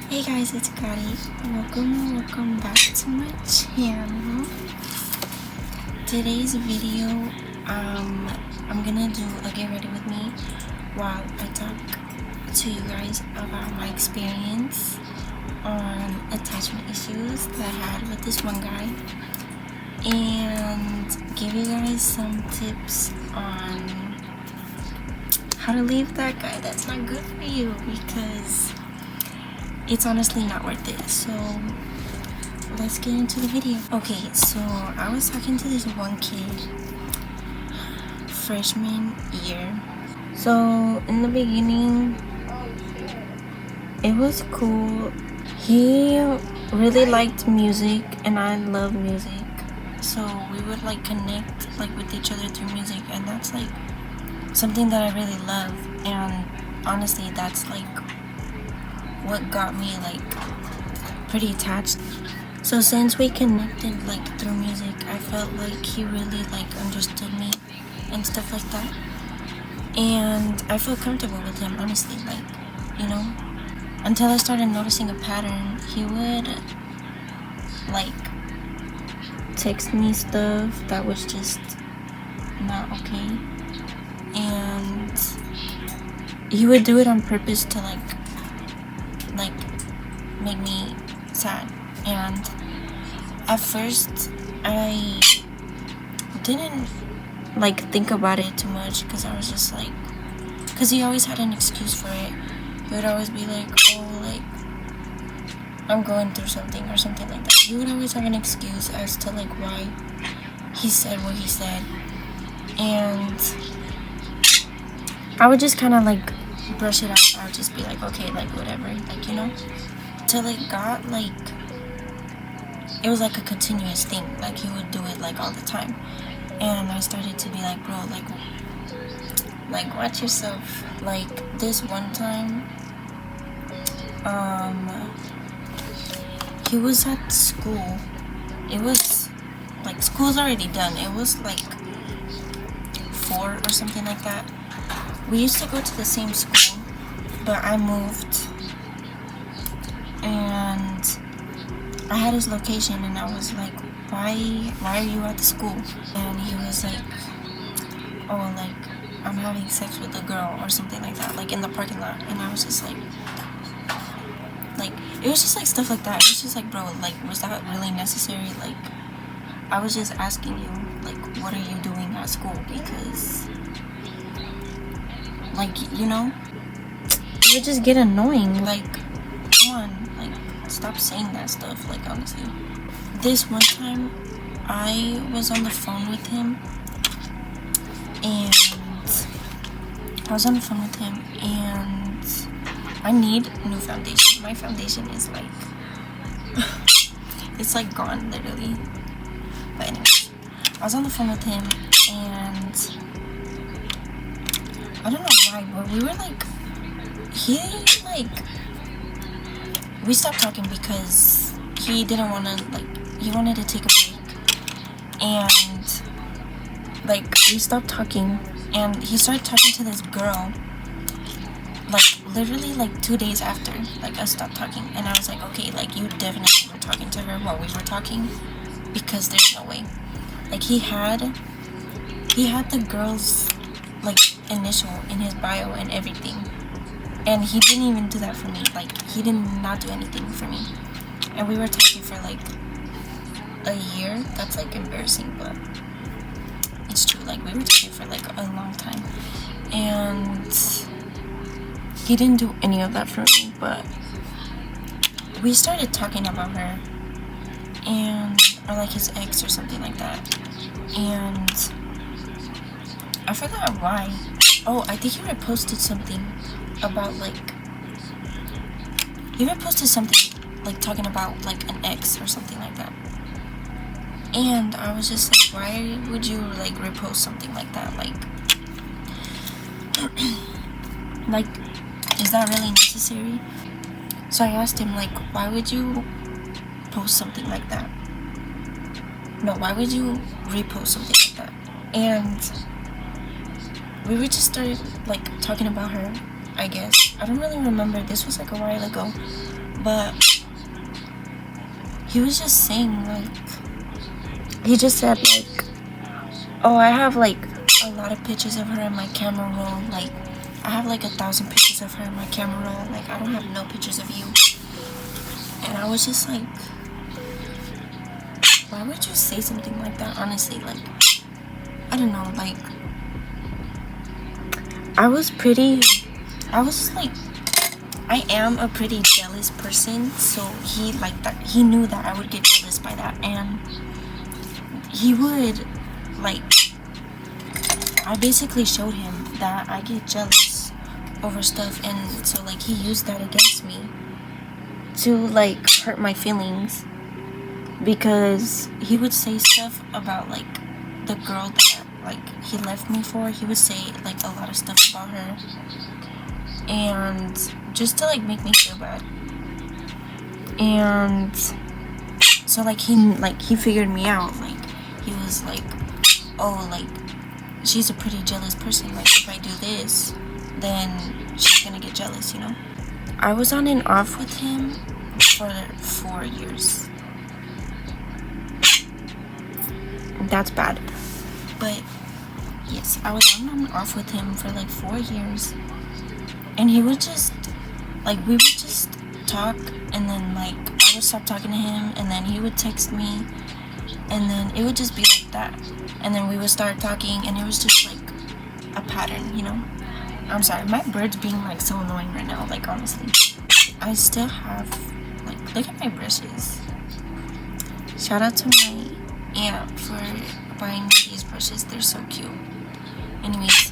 Hey guys, it's Kari. Welcome back to my channel. Today's video, I'm gonna do a get ready with me while I talk to you guys about my experience on attachment issues that I had with this one guy, and give you guys some tips on how to leave that guy that's not good for you, because it's honestly not worth it. So let's get into the video. Okay, so I was talking to this one kid freshman year. So in the beginning it was cool. He really liked music and I love music, so we would like connect like with each other through music, and that's like something that I really love. And honestly, that's like what got me like pretty attached. So since we connected like through music, I felt like he really like understood me and stuff like that, and I felt comfortable with him, honestly, like, you know, until I started noticing a pattern. He would like text me stuff that was just not okay, and he would do it on purpose to like make me sad. And at first I didn't like think about it too much, because I was just like, because he always had an excuse for it. He would always be like, oh, like I'm going through something or something like that. He would always have an excuse as to like why he said what he said, and I would just kind of like brush it off. I would just be like, okay, like whatever, like, you know, till it got like, it was like a continuous thing. Like he would do it like all the time, and I started to be like, bro, like watch yourself. Like this one time, he was at school. It was like school's already done. It was like 4 or something like that. We used to go to the same school, but I moved, and I had his location, and I was like, why are you at the school? And he was like, oh, like I'm having sex with a girl or something like that, like in the parking lot. And I was just like it was just like stuff like that. It was just like, bro, like was that really necessary? Like I was just asking you, like, what are you doing at school? Because like, you know, it would just get annoying. Like, come on, like stop saying that stuff, like honestly. This one time I was on the phone with him, and I need new foundation. My foundation is like it's like gone, literally. But anyways, I was on the phone with him, and I don't know why, but we were like, we stopped talking because he didn't want to, like, he wanted to take a break, and like we stopped talking, and he started talking to this girl like literally like 2 days after like us stopped talking. And I was like, okay, like you definitely were talking to her while we were talking, because there's no way. Like he had the girl's like initial in his bio and everything, and he didn't even do that for me. Like he did not do anything for me, and we were talking for like a year. That's like embarrassing, but it's true. Like we were talking for like a long time, and he didn't do any of that for me. But we started talking about her, and or like his ex or something like that, and I forgot why. Oh, I think he reposted something about like, like talking about like an ex or something like that. And I was just like, why would you like repost something like that? Like like, is that really necessary? So I asked him, like, why would you post something like that? No, why would you repost something like that? And we were just started like talking about her, I guess. I don't really remember. This was like a while ago. But he was just saying, like, he just said, like, oh, I have, like, a lot of pictures of her in my camera roll. Like, I have, like, 1,000 pictures of her in my camera roll. Like, I don't have no pictures of you. And I was just like, why would you say something like that? Honestly, like, I don't know, like, I was like, I am a pretty jealous person, so he, like, that, he knew that I would get jealous by that, and he would, like, I basically showed him that I get jealous over stuff, and so, like, he used that against me to, like, hurt my feelings, because he would say stuff about, like, the girl that, like, he left me for. He would say, like, a lot of stuff about her, and just to, like, make me feel bad. And so, like, he figured me out. Like, he was like, oh, like, she's a pretty jealous person. Like, if I do this, then she's gonna get jealous, you know? I was on and off with him for 4 years. That's bad. But yes, I was on and off with him for like 4 years. And he would just, like, we would just talk, and then, like, I would stop talking to him, and then he would text me, and then it would just be like that. And then we would start talking, and it was just like a pattern, you know? I'm sorry, my bird's being, like, so annoying right now, like, honestly. I still have, like, look at my brushes. Shout out to my aunt for buying me these brushes. They're so cute. Anyways,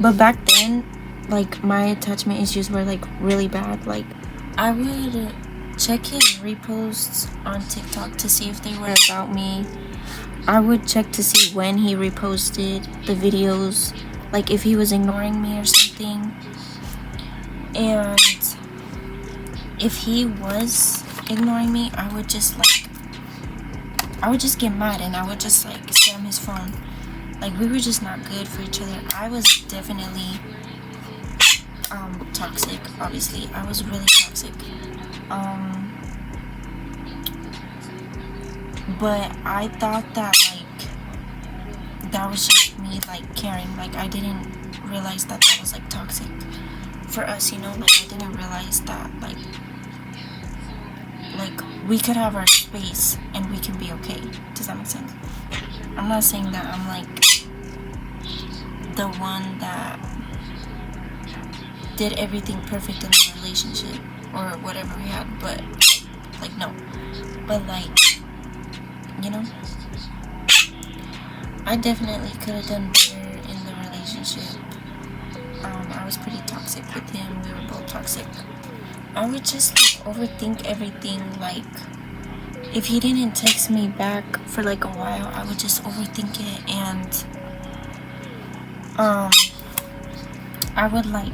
but back then, like, my attachment issues were, like, really bad. Like, I would check his reposts on TikTok to see if they were about me. I would check to see when he reposted the videos, like, if he was ignoring me or something. And if he was ignoring me, I would just get mad, and I would just, like, spam his phone. Like, we were just not good for each other. I was definitely toxic. Obviously, I was really toxic. But I thought that, like, that was just me, like, caring. Like, I didn't realize that that was, like, toxic for us, you know? Like, I didn't realize that, like, we could have our space and we can be okay. Does that make sense? I'm not saying that I'm, like, the one that did everything perfect in the relationship or whatever we had, but, like, no. But, like, you know, I definitely could have done better in the relationship. I was pretty toxic with him. We were both toxic. I would just, like, overthink everything. Like, if he didn't text me back for, like, a while, I would just overthink it. And I would, like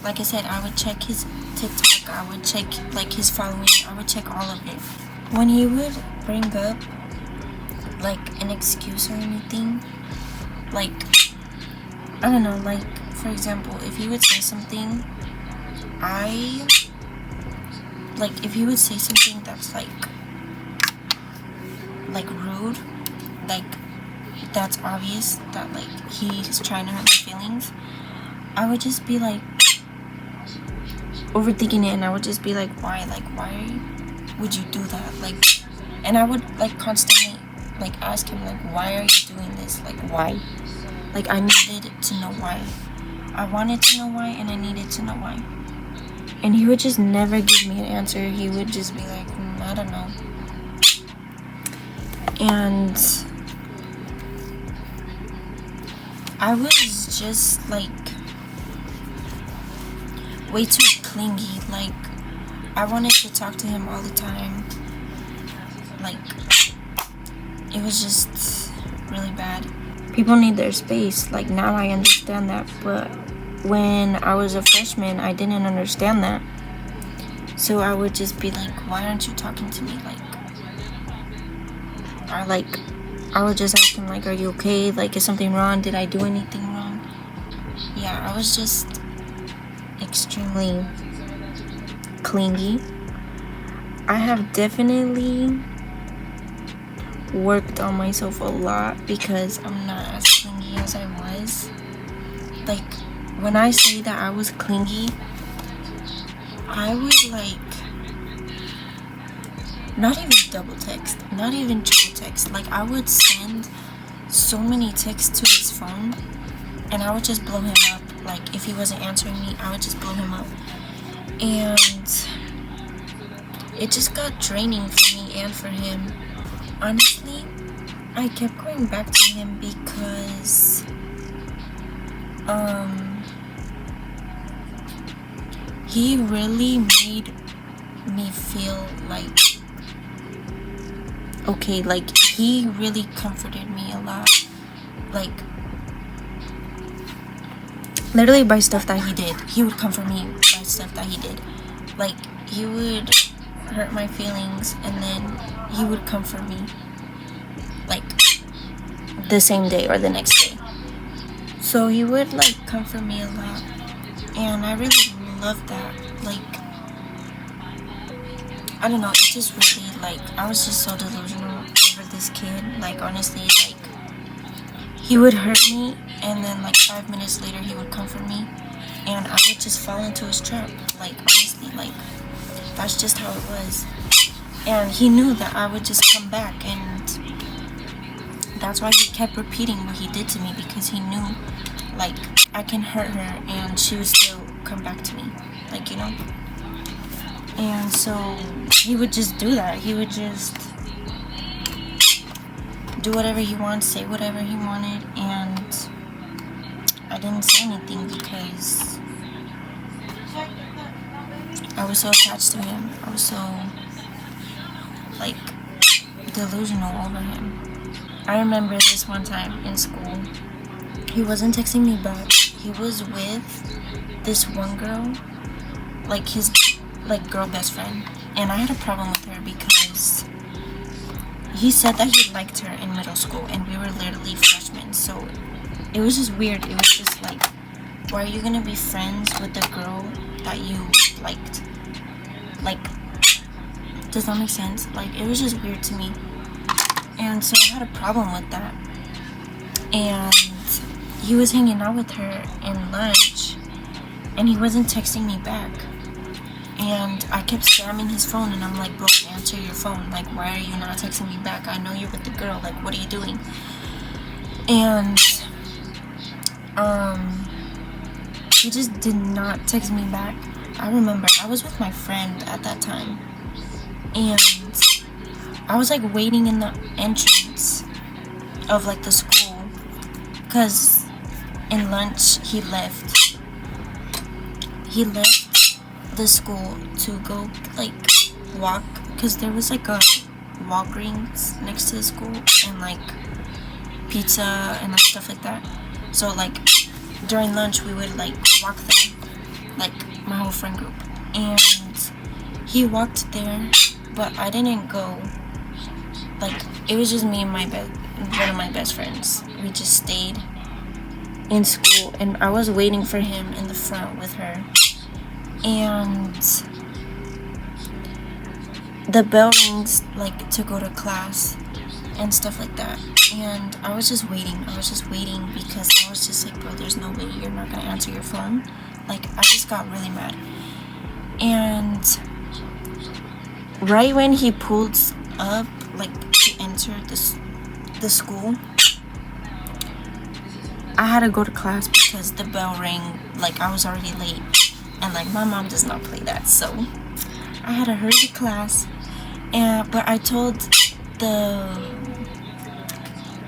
I said, I would check his TikTok. I would check, like, his following. I would check all of it. When he would bring up, like, an excuse or anything, like, I don't know, like, for example, if he would say something, if he would say something that's, like, rude, like, that's obvious that, like, he's trying to hurt my feelings, I would just be, like, overthinking it, and I would just be like, why would you do that? Like, and I would, like, constantly, like, ask him, like, why are you doing this? Like, why? Like, I needed to know why. I wanted to know why, and I needed to know why. And he would just never give me an answer. He would just be like, I don't know. And I was just, like, way too clingy. Like, I wanted to talk to him all the time. Like, it was just really bad. People need their space. Like, now I understand that, but when I was a freshman, I didn't understand that. So I would just be like, why aren't you talking to me? Like, or, like, I would just ask him, like, are you okay? Like, is something wrong? Did I do anything wrong? yeah, I was just extremely clingy. I have definitely worked on myself a lot because I'm not as clingy as I was. Like, when I say that I was clingy, I would like not even double text, not even triple text. Like, I would send so many texts to his phone and I would just blow him up. Like, if he wasn't answering me, I would just blow him up. And it just got draining for me and for him. Honestly, I kept going back to him because he really made me feel like okay. Like, he really comforted me a lot, like literally by stuff that he did. He would comfort me by stuff that he did. Like, he would hurt my feelings and then he would comfort me like the same day or the next day. So he would like comfort me a lot and I really loved that. Like, I don't know, it just really, like, I was just so delusional over this kid. Like, honestly, like, he would hurt me and then like 5 minutes later he would comfort me and I would just fall into his trap. Like, honestly, like, that's just how it was. And he knew that I would just come back, and that's why he kept repeating what he did to me, because he knew, like, I can hurt her and she would still come back to me, like, you know. And so he would just do that. He would just do whatever he wanted, say whatever he wanted, and I didn't say anything because I was so attached to him. I was so, like, delusional over him. I remember this one time in school, he wasn't texting me back. He was with this one girl, like his like girl best friend, and I had a problem with her because he said that he liked her in middle school and we were literally freshmen. So it was just weird. It was just like, why are you gonna be friends with the girl that you liked? Like, does that make sense? Like, it was just weird to me. And so I had a problem with that. And he was hanging out with her in lunch and he wasn't texting me back. And I kept spamming his phone and I'm like, bro, answer your phone. Like, why are you not texting me back? I know you're with the girl. Like, what are you doing? And he just did not text me back. I remember I was with my friend at that time and I was like waiting in the entrance of like the school because in lunch he left the school to go like walk, because there was like a Walgreens next to the school and like pizza and like stuff like that. So like during lunch we would like walk there, like my whole friend group, and he walked there but I didn't go. Like, it was just me and one of my best friends. We just stayed in school and I was waiting for him in the front with her, and the bell rings like to go to class and stuff like that, and I was just waiting because I was just like, bro, there's no way you're not gonna answer your phone. Like, I just got really mad. And right when he pulled up like to enter the school, I had to go to class because the bell rang. Like, I was already late and like my mom does not play that, so I had to hurry to class. But I told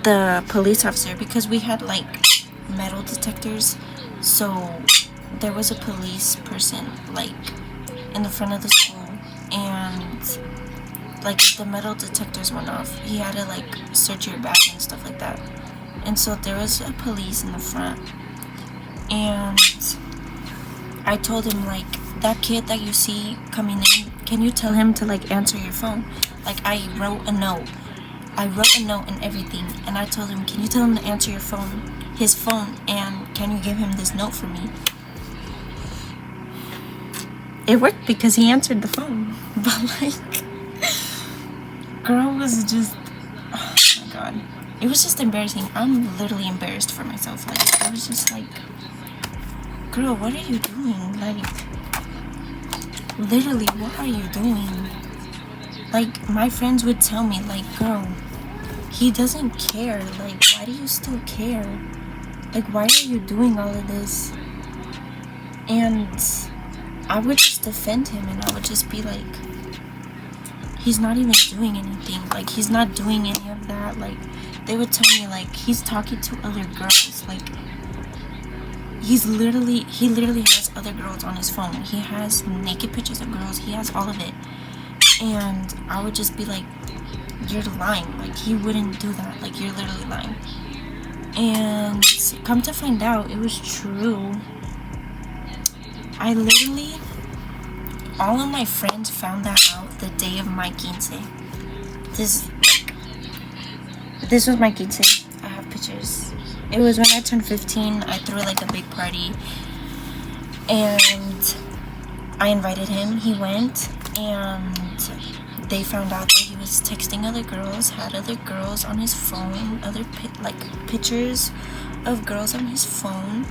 the police officer, because we had like metal detectors, so there was a police person like in the front of the school, and like if the metal detectors went off, he had to like search your bag and stuff like that. And so there was a police in the front, and I told him, like, that kid that you see coming in, can you tell him to like answer your phone? Like, I wrote a note and everything, and I told him, can you tell him to answer your phone? his phone and can you give him this note for me? It worked because he answered the phone. But like, girl was just, oh my god, it was just embarrassing. I'm literally embarrassed for myself. Like, I was just like, girl, what are you doing? Like, literally, what are you doing? Like, my friends would tell me, like, girl, he doesn't care. Like, why do you still care? Like, why are you doing all of this? And I would just defend him, and I would just be like, he's not even doing anything. Like, he's not doing any of that. Like, they would tell me, like, he's talking to other girls. Like, he literally has other girls on his phone. He has naked pictures of girls. He has all of it. And I would just be like, you're lying. Like, he wouldn't do that. Like, you're literally lying. And come to find out, it was true. I literally, all of my friends found that out the day of my 15. This was my 15. I have pictures. It was when I turned 15. I threw like a big party. And I invited him. He went. And they found out that he was texting other girls, had other girls on his phone, other pictures of girls on his phone.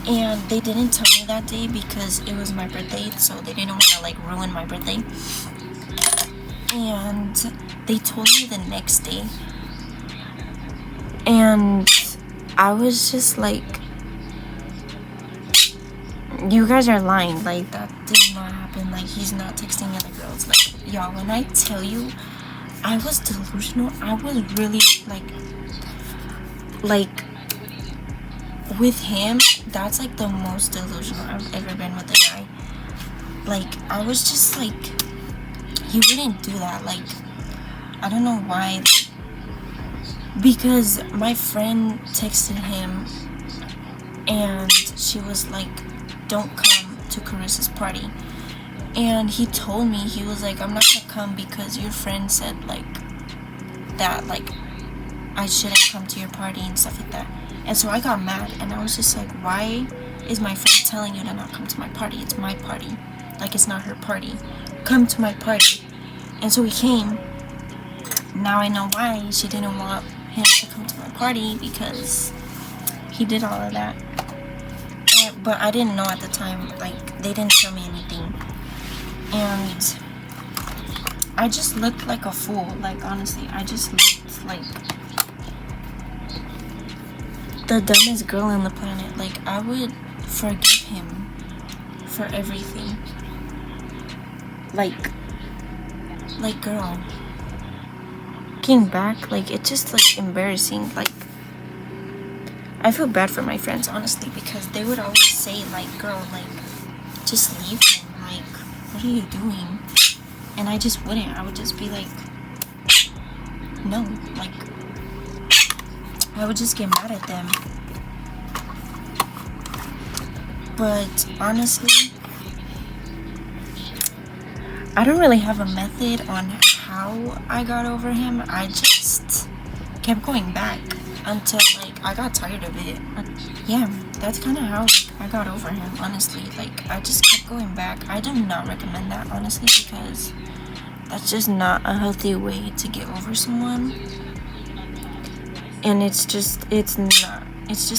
And they didn't tell me that day because it was my birthday, so they didn't want to like ruin my birthday. And they told me the next day. And I was just like, you guys are lying. Like, that did not happen. Like, he's not texting other girls. Like, y'all, when I tell you, I was delusional. I was really like with him, that's like the most delusional I've ever been with a guy. Like, I was just like, he wouldn't do that. Like, I don't know why. Because my friend texted him and she was like, don't come to Carissa's party. And he told me, he was like, I'm not gonna come because your friend said like that, like I shouldn't come to your party and stuff like that. And so I got mad and I was just like, why is my friend telling you to not come to my party? It's my party. Like, it's not her party. Come to my party. And so he came. Now I know why she didn't want him to come to my party, because he did all of that. But I didn't know at the time. Like, they didn't tell me anything. And I just looked like a fool. Like, honestly, I just looked like the dumbest girl on the planet. Like, I would forgive him for everything. Like girl, looking back, like, it's just like embarrassing. Like, I feel bad for my friends, honestly, because they would always say like, girl, like, just leave him. Like, what are you doing? And I just wouldn't. I would just be like, no. Like, I would just get mad at them. But honestly, I don't really have a method on how I got over him. I just kept going back until like I got tired of it. Yeah, that's kind of how like I got over him, honestly. Like, I just kept going back. I do not recommend that, honestly, because that's just not a healthy way to get over someone. And it's just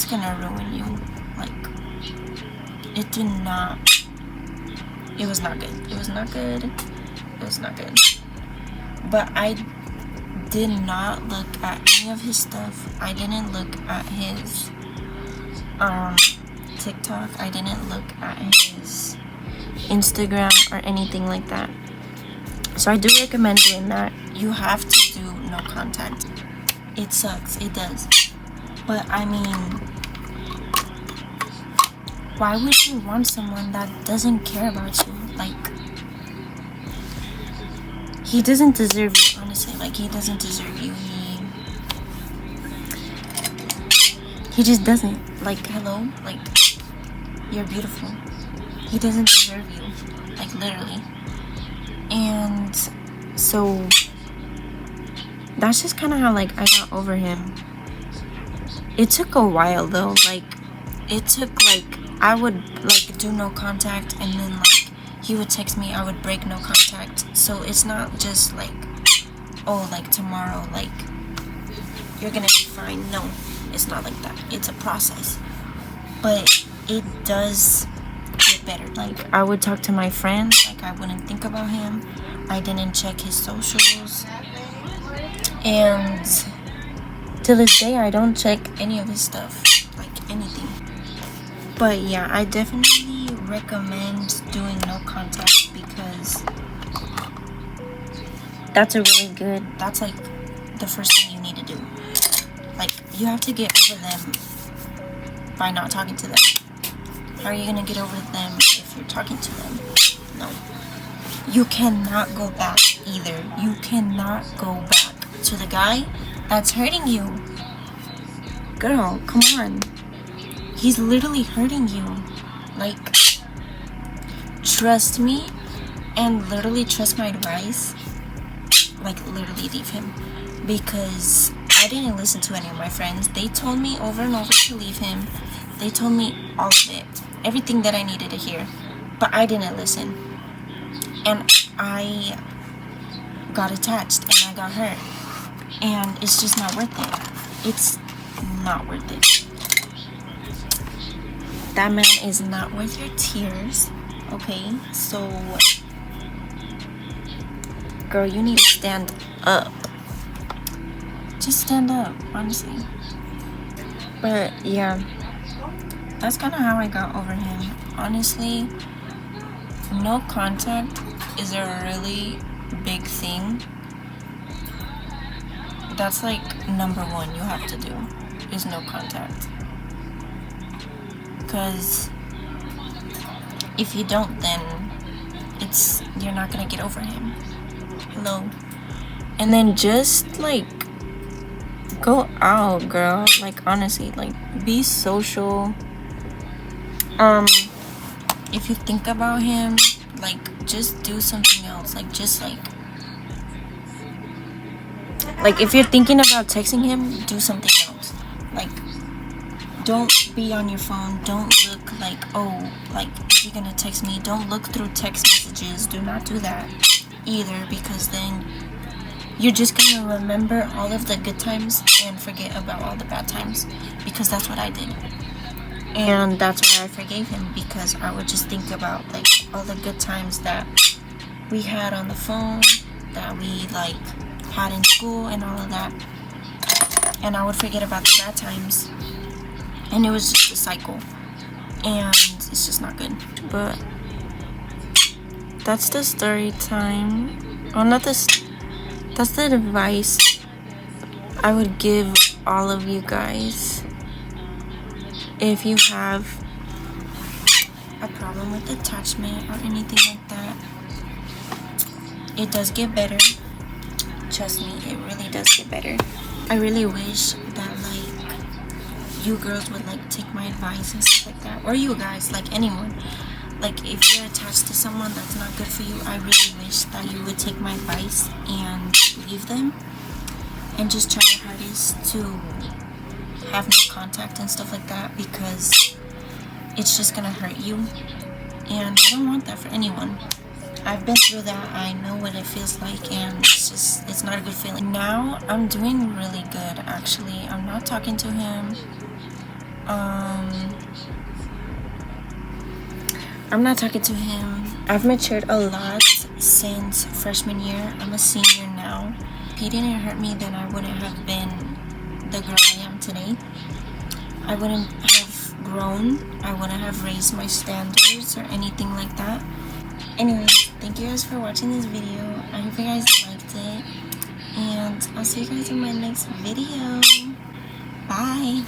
gonna ruin you. Like, it was not good. But I did not look at any of his stuff. I didn't look at his TikTok. I didn't look at his Instagram or anything like that. So I do recommend doing that. You have to do no contact. It sucks, it does. But I mean, why would you want someone that doesn't care about you? Like, he doesn't deserve you, honestly. Like, he doesn't deserve you. He just doesn't. Like, hello? Like, you're beautiful. He doesn't deserve you. Like, literally. And so that's just kind of how like I got over him. It took a while though. Like, it took like, I would like do no contact, and then like he would text me, I would break no contact. So it's not just like, oh, like tomorrow, like you're gonna be fine. No, it's not like that. It's a process, but it does get better. Like, I would talk to my friends, like I wouldn't think about him. I didn't check his socials, and to this day I don't check any of his stuff, like anything. But yeah, I definitely recommend doing no contact, because that's like the first thing you need to do. Like, you have to get over them by not talking to them. How are you gonna get over them if you're talking to them? No. You cannot go back either. You cannot go back to the guy that's hurting you. Girl, come on. He's literally hurting you. Like, trust me and literally trust my advice. Like, literally leave him, because I didn't listen to any of my friends. They told me over and over to leave him. They told me all of it, everything that I needed to hear, but I didn't listen, and I got attached and I got hurt, and it's just not worth it. It's not worth it. That man is not worth your tears. Okay, so girl, you need to stand up. Just stand up, honestly. But yeah, that's kind of how I got over him. Honestly, no contact is a really big thing. That's like number one you have to do, is no contact. Because if you don't, then you're not gonna get over him. Hello. And then just like go out, girl. Like, honestly, like, be social. If you think about him, like, just do something else. Like, just like if you're thinking about texting him, do something else. Like, don't be on your phone. Don't look like, oh, like, if you're gonna text me, don't look through text messages. Do not do that either, because then you're just gonna remember all of the good times and forget about all the bad times, because that's what I did. And that's why I forgave him, because I would just think about like all the good times that we had on the phone, that we like had in school and all of that, and I would forget about the bad times, and it was just a cycle, and it's just not good. But that's the story time. Oh, not this. That's the advice I would give all of you guys. If you have a problem with attachment or anything like that, it does get better. Trust me, it really does get better. I really wish that like you girls would like take my advice and stuff like that, or you guys, like anyone. Like, if you're attached to someone that's not good for you, I really wish that you would take my advice and leave them, and just try your hardest to have no contact and stuff like that, because it's just gonna hurt you, and I don't want that for anyone. I've been through that. I know what it feels like, and it's not a good feeling. Now I'm doing really good, actually. I'm not talking to him. I'm not talking to him. I've matured a lot since freshman year. I'm a senior now. If he didn't hurt me, then I wouldn't have been the girl I am today. I wouldn't have grown. I wouldn't have raised my standards or anything like that. Anyways, thank you guys for watching this video. I hope you guys liked it. And I'll see you guys in my next video. Bye.